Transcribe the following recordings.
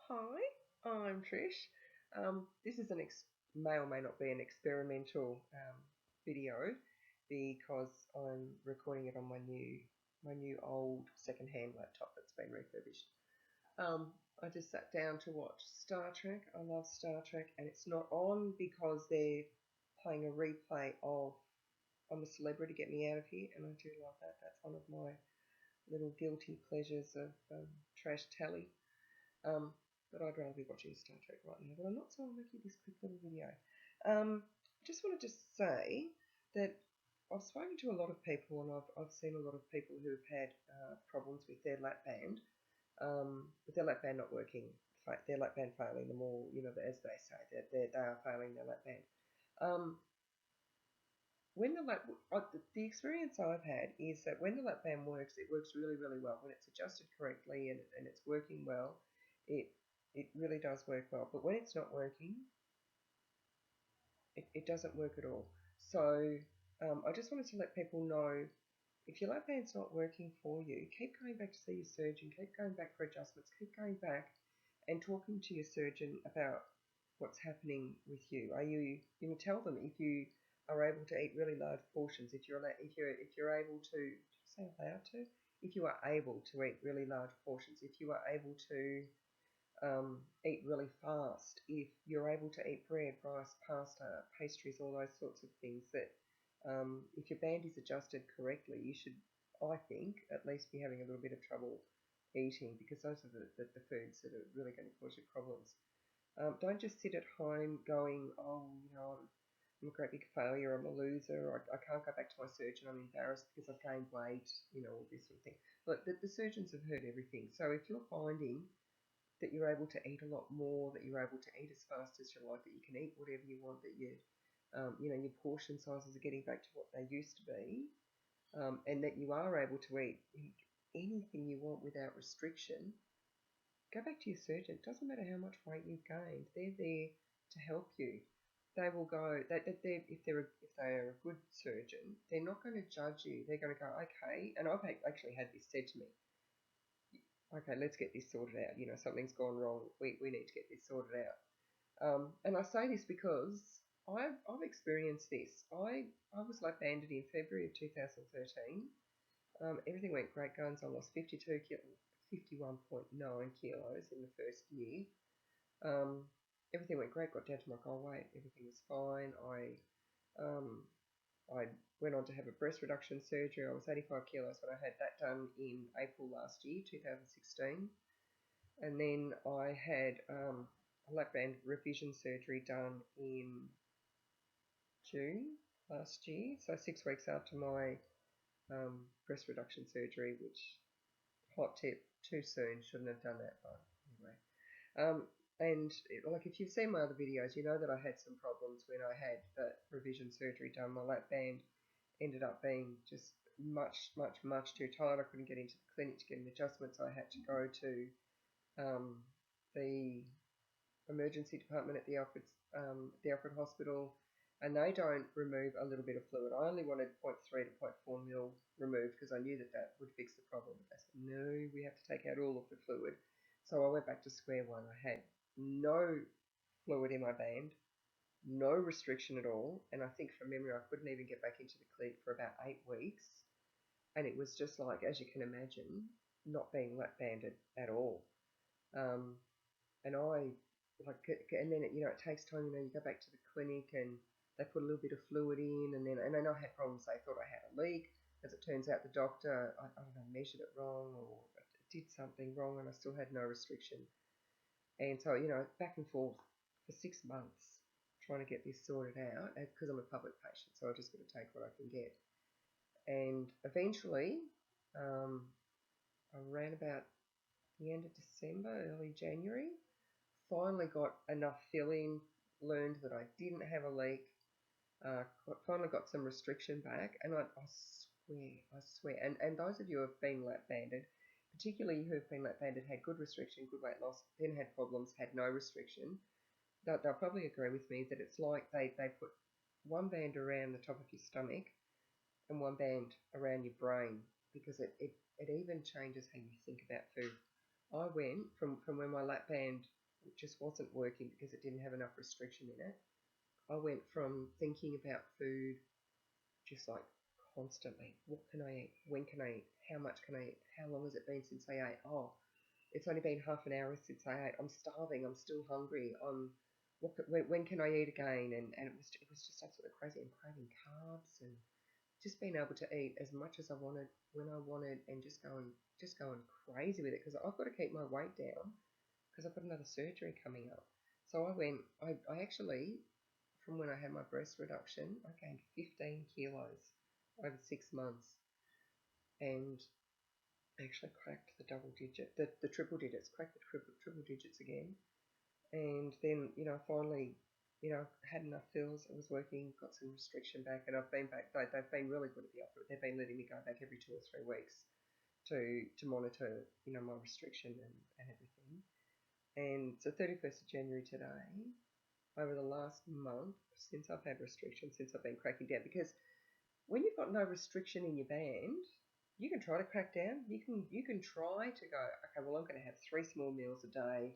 Hi, I'm Trish. This is may or may not be an experimental video because I'm recording it on my new old second-hand laptop that's been refurbished. I just sat down to watch Star Trek. I love Star Trek, and it's not on because they're playing a replay of "I'm a Celebrity, Get Me Out of Here," and I do love that. That's one of my little guilty pleasures of trash tally. Um, but I'd rather be watching Star Trek right now. But I'm not, so I'll make you this quick little video. I just wanted to say that I've spoken to a lot of people, and I've seen a lot of people who have had problems with their lap band, with their lap band not working, their lap band failing them all, as they say, that they are failing their lap band. When the experience I've had is that when the lap band works, it works really, really well. When it's adjusted correctly and it's working well, it it really does work well. But when it's not working, it doesn't work at all. So I just wanted to let people know, if your lap band's not working for you, keep going back to see your surgeon, keep going back for adjustments, keep going back and talking to your surgeon about what's happening with you. Are you tell them if you are able to eat really large portions, if you're able to, say allowed to, if you are able to eat really large portions, if you are able to eat really fast, if you're able to eat bread, rice, pasta, pastries, all those sorts of things, that if your band is adjusted correctly, you should, I think, at least be having a little bit of trouble eating, because those are the foods that are really going to cause you problems. Don't just sit at home going, oh, I'm a great big failure, I'm a loser, I can't go back to my surgeon, I'm embarrassed because I've gained weight, all this sort of thing. But the surgeons have heard everything. So if you're finding that you're able to eat a lot more, that you're able to eat as fast as you like, that you can eat whatever you want, that your portion sizes are getting back to what they used to be, and that you are able to eat anything you want without restriction, go back to your surgeon. It doesn't matter how much weight you've gained; they're there to help you. They will go. If they are a good surgeon, they're not going to judge you. They're going to go, okay. And I've actually had this said to me, okay, let's get this sorted out. Something's gone wrong. We need to get this sorted out. And I say this because I've experienced this. I was lap banded in February of 2013. Everything went great guns. I lost 51.9 kilos in the first year. Um, Everything went great. Got down to my goal weight. Everything was fine. Um, I went on to have a breast reduction surgery. I was 85 kilos when I had that done in April last year, 2016. And then I had a lap band revision surgery done in June last year. So 6 weeks after my breast reduction surgery, which, hot tip, too soon, shouldn't have done that, but anyway. Like, if you've seen my other videos, you know that I had some problems when I had that revision surgery done. My lap band ended up being just much, much, much too tight. I couldn't get into the clinic to get an adjustment, so I had to go to the emergency department at the Alfred Hospital, and they don't remove a little bit of fluid. I only wanted 0.3 to 0.4 mil removed because I knew that would fix the problem. But they said, no, we have to take out all of the fluid. So I went back to square one. I had no fluid in my band, no restriction at all, and I think from memory I couldn't even get back into the clinic for about 8 weeks, and it was just like, as you can imagine, not being lap banded at all. Um, and I and then it takes time. You go back to the clinic and they put a little bit of fluid in, and then I had problems. They thought I had a leak. As it turns out, the doctor, I don't know, measured it wrong or did something wrong, and I still had no restriction. And so, back and forth for 6 months trying to get this sorted out, because I'm a public patient, so I just got to take what I can get. And eventually, around about the end of December, early January, finally got enough fill-in, learned that I didn't have a leak, finally got some restriction back, and I swear, and those of you who have been lap banded, particularly who have been lap banded, had good restriction, good weight loss, then had problems, had no restriction, they'll probably agree with me that it's like they put one band around the top of your stomach and one band around your brain, because it even changes how you think about food. I went from when my lap band just wasn't working because it didn't have enough restriction in it. I went from thinking about food just like constantly. What can I eat? When can I eat? How much can I eat? How long has it been since I ate? Oh, it's only been half an hour since I ate. I'm starving. I'm still hungry. When can I eat again? And it was just absolutely crazy. I'm craving carbs and just being able to eat as much as I wanted when I wanted and just going crazy with it because I've got to keep my weight down because I've got another surgery coming up. So I actually, from when I had my breast reduction, I gained 15 kilos over 6 months and actually cracked the the triple digits, cracked the triple digits again. And then, finally, had enough fills. It was working, got some restriction back, and I've been back. They've been really good at the offer. They've been letting me go back every 2 or 3 weeks to monitor, my restriction and everything. And so 31st of January today, over the last month, since I've had restrictions, since I've been cracking down, because when you've got no restriction in your band, you can try to crack down. You can try to go, okay, well, I'm going to have 3 small meals a day.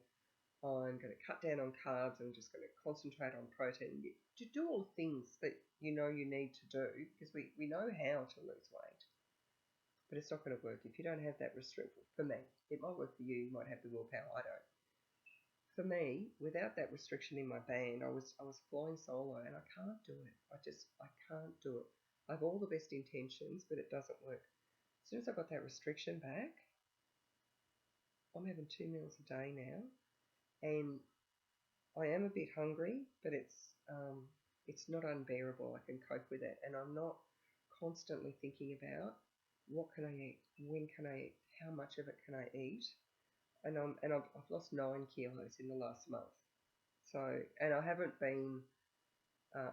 I'm going to cut down on carbs. I'm just going to concentrate on protein. To do all the things that you know you need to do, because we know how to lose weight, but it's not going to work if you don't have that restriction. For me, it might work for you. You might have the willpower. I don't. For me, without that restriction in my band, I was flying solo, and I can't do it. I can't do it. I have all the best intentions, but it doesn't work. As soon as I got that restriction back, I'm having 2 meals a day now, and I am a bit hungry, but it's not unbearable. I can cope with it, and I'm not constantly thinking about what can I eat, when can I eat, how much of it can I eat, and I've lost 9 kilos in the last month. So, and I haven't been 100%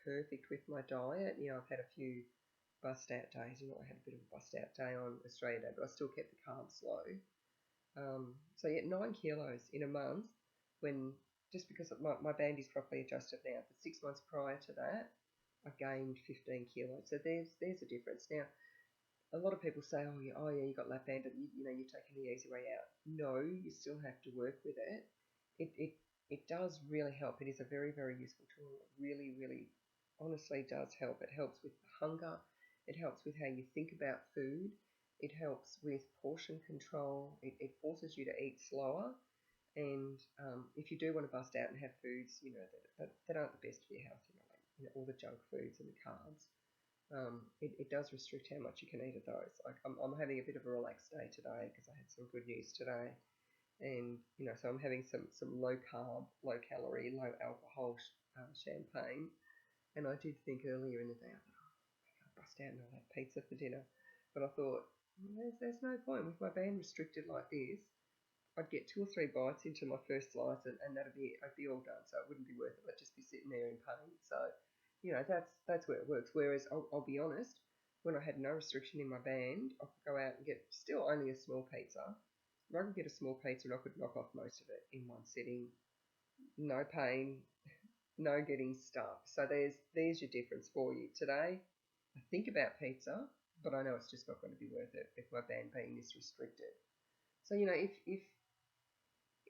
perfect with my diet. I've had a few bust out days. I had a bit of a bust out day on Australia Day, but I still kept the carbs low. So yeah, 9 kilos in a month when just because my band is properly adjusted now. For 6 months prior to that, I gained 15 kilos. So there's a difference. Now, a lot of people say, oh yeah, you got lap band, and you're taking the easy way out. No, you still have to work with it. It does really help. It is a very, very useful tool. It really, really, honestly does help. It helps with hunger. It helps with how you think about food. It helps with portion control. It forces you to eat slower. And if you do want to bust out and have foods, that aren't the best for your health, like all the junk foods and the carbs, it does restrict how much you can eat of those. Like I'm having a bit of a relaxed day today because I had some good news today, and so I'm having some low carb, low calorie, low alcohol champagne. And I did think earlier in the day, I thought, oh, I can't bust out and I'll have pizza for dinner, but I thought there's no point with my band restricted like this. I'd get 2 or 3 bites into my first slice, and that'd be it. I'd be all done, so it wouldn't be worth it. I'd just be sitting there in pain. So, that's where it works. Whereas I'll be honest, when I had no restriction in my band, I could go out and get still only a small pizza. I could get a small pizza and I could knock off most of it in one sitting. No pain, no getting stuffed. So there's your difference for you. Today, I think about pizza, but I know it's just not going to be worth it with my band being this restricted. So if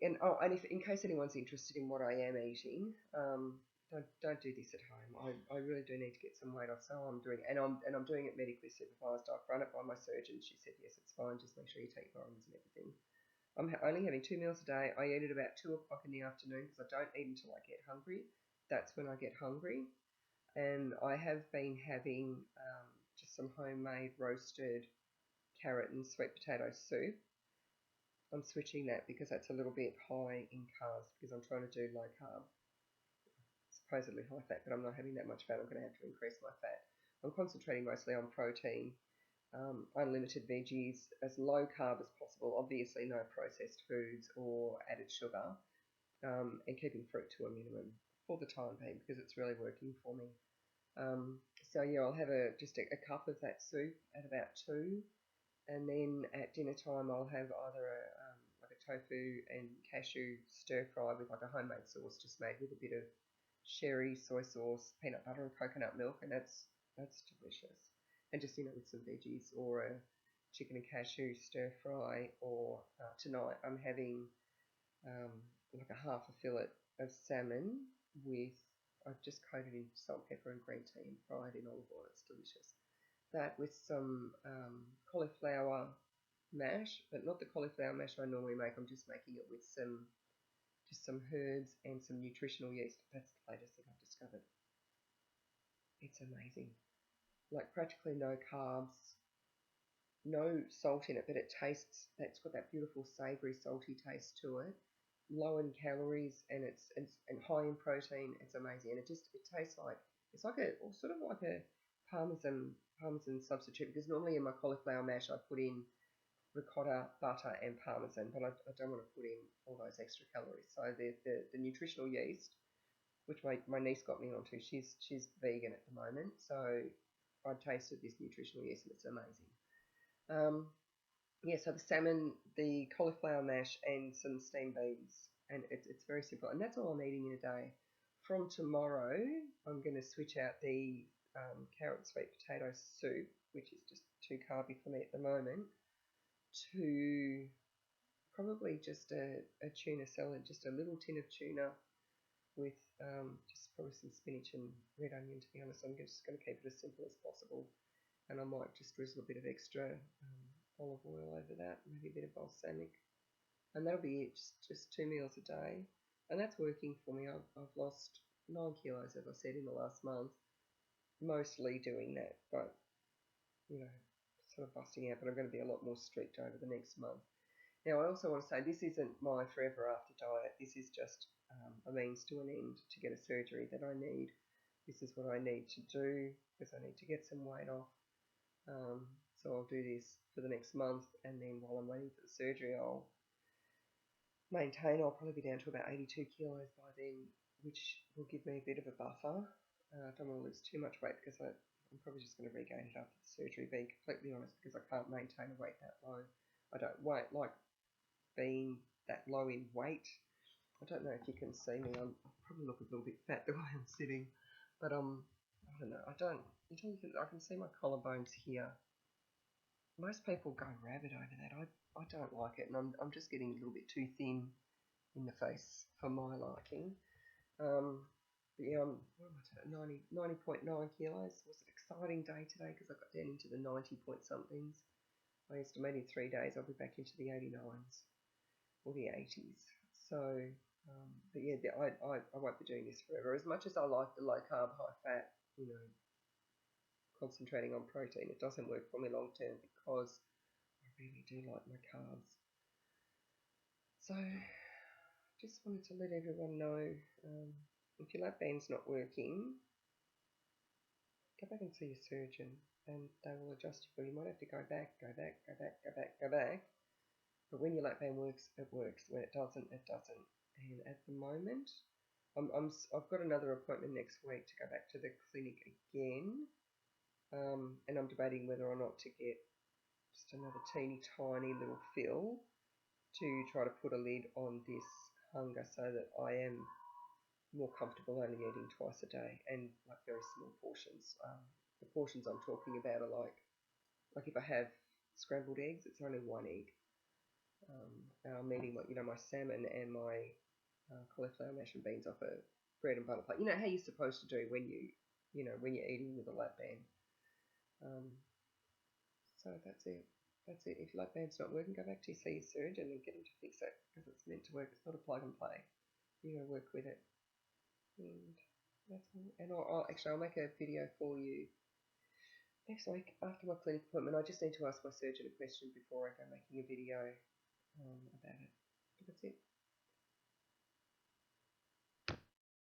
and if in case anyone's interested in what I am eating, don't do this at home. I really do need to get some weight off, so I'm doing and I'm doing it medically supervised. I've run it by my surgeon. She said yes, it's fine. Just make sure you take vitamins and everything. I'm only having 2 meals a day. I eat at about 2 o'clock in the afternoon because I don't eat until I get hungry. That's when I get hungry, and I have been having just some homemade roasted carrot and sweet potato soup. I'm switching that because that's a little bit high in carbs because I'm trying to do low carb, supposedly high fat, but I'm not having that much fat. I'm going to have to increase my fat. I'm concentrating mostly on protein, unlimited veggies, as low carb as possible. Obviously, no processed foods or added sugar, and keeping fruit to a minimum for the time being because it's really working for me. So yeah, I'll have just a cup of that soup at about 2. And then at dinner time, I'll have either like a tofu and cashew stir fry with like a homemade sauce just made with a bit of sherry, soy sauce, peanut butter, and coconut milk, and that's delicious. And just with some veggies or a chicken and cashew stir fry, or tonight I'm having like a half a fillet of salmon with, I've just coated in salt, pepper and green tea and fried in olive oil. It's delicious. That with some cauliflower mash, but not the cauliflower mash I normally make. I'm just making it with just some herbs and some nutritional yeast. That's the latest thing I've discovered. It's amazing. Like practically no carbs, no salt in it, but it tastes, that's got that beautiful savoury salty taste to it. Low in calories, and it's and high in protein. It's amazing, and it tastes like, it's like a sort of like a parmesan substitute, because normally in my cauliflower mash I put in ricotta, butter and parmesan, but I don't want to put in all those extra calories. So the nutritional yeast, which my niece got me onto, she's vegan at the moment, so I tasted this nutritional yeast and it's amazing. Yeah, so the salmon, the cauliflower mash and some steamed beans, and it's very simple, and that's all I'm eating in a day. From tomorrow I'm going to switch out the carrot sweet potato soup, which is just too carby for me at the moment, to probably just a tuna salad, just a little tin of tuna with just probably some spinach and red onion. To be honest, I'm just going to keep it as simple as possible, and I might just drizzle a bit of extra olive oil over that, maybe a bit of balsamic, and that'll be it. Just 2 meals a day, and that's working for me. I've lost 9 kilos, as I said, in the last month, mostly doing that, but you know, sort of busting out. But I'm going to be a lot more strict over the next month. Now, I also want to say this isn't my forever after diet. This is just a means to an end to get a surgery that I need. This is what I need to do because I need to get some weight off. So I'll do this for the next month, and then while I'm waiting for the surgery, I'll maintain. I'll probably be down to about 82 kilos by then, which will give me a bit of a buffer. I don't want to lose too much weight because I'm probably just going to regain it after the surgery, being completely honest, because I can't maintain a weight that low. I don't like being that low in weight. I don't know if you can see me. I probably look a little bit fat the way I'm sitting, but I don't know. I can see my collarbones here. Most people go rabid over that. I don't like it, and I'm just getting a little bit too thin in the face for my liking. But yeah, what am I at? 90.9 kilos. It was an exciting day today because I got down into the 90 point somethings. I estimated 3 days I'll be back into the 89s or the 80s. So, but yeah, I won't be doing this forever. As much as I like the low carb, high fat, concentrating on protein, it doesn't work for me long term because I really do like my carbs. So, just wanted to let everyone know, if your lap band's not working, go back and see your surgeon, and they will adjust you for. You might have to go back. But when your lap band works, it works. When it doesn't, it doesn't. And at the moment, I've got another appointment next week to go back to the clinic again, and I'm debating whether or not to get just another teeny tiny little fill to try to put a lid on this hunger so that I am more comfortable only eating twice a day and like very small portions. The portions I'm talking about are like if I have scrambled eggs, it's only 1 egg. And I'm eating my salmon and my cauliflower mash and beans off a bread and butter plate. You know how you're supposed to do when when you're eating with a lap band. So that's it. That's it. If your lap band's not working, go back to see your surgeon and get him to fix it because it's meant to work. It's not a plug and play. You gotta work with it. And that's all. And I'll make a video for you next week after my clinic appointment. I just need to ask my surgeon a question before I go making a video about it. But that's it.